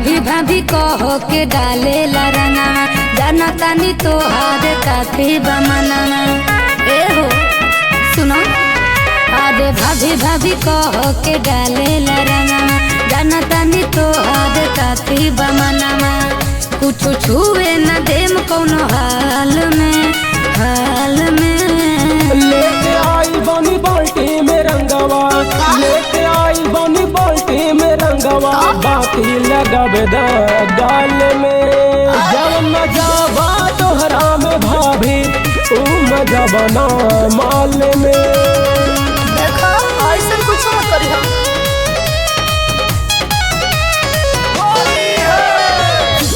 भाभी भाभी कहो के डाले ला रंगवा जाना तानी तोहार काफी बमनवा। ए हो सुनो अरे भाभी भाभी कहो के डाले ला रंगवा जाना तानी तोहार काफी बमनवा। कुछ छुए न देम कौनो हाल में लेके आई बनी बाल्टी में रंगवा, लेके आई बनी बाल्टी में रंगवा, बाकी लगावे द गाल में। जब मजा बा तोहरा में भाभी तू मजा बना माल में। देखा ऐसा कुछ मत करी हम।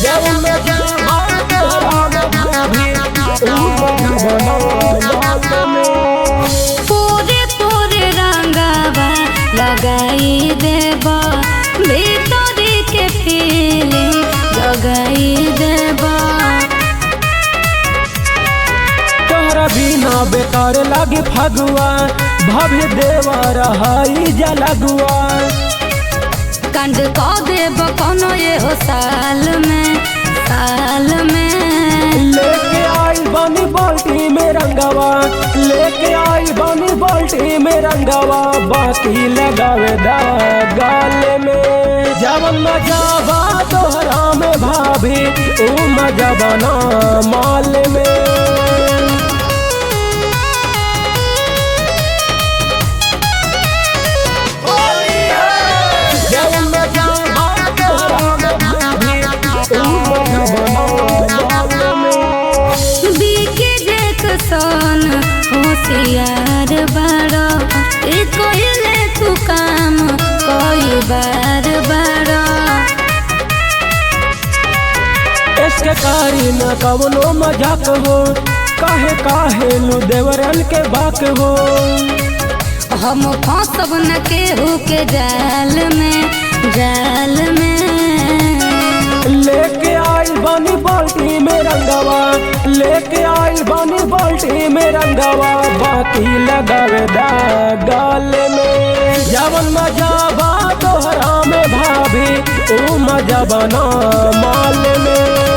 जब मजा बा तोहरा में भाभी तू मजा बना माल में। पूरे पूरे रंगवा लगाई देबा भीतरी के फीलिंग जगाई देबा। तोहरा बिना बेकार लागे फगुआ भाभी देवा रहाई जलगुआ। कंड को देब कोनो ये हो साल में लेके आई बनी बाल्टी में रंगवा, लेके आई बनी बाल्टी में रंगवा, बाकी लगावे दा गाल में। जब मजा बा तोहरा में भाभी ऊ मजा बना माल में। सन होशियार बारो ई कोइले तू काम कोई बार बारो। इसके कारी न कवनो मजाक हो काहे लू देवरन के बाक हो। हम फंसब न केहू के जाल में लेके आई बनी बाल्टी में रंगवा, लेके आई बनी बाल्टी में रंगवा, बाकी लगावे दा गाल में। जवन मजा बा तोहरा में भाभी ऊ मजा बना माल में।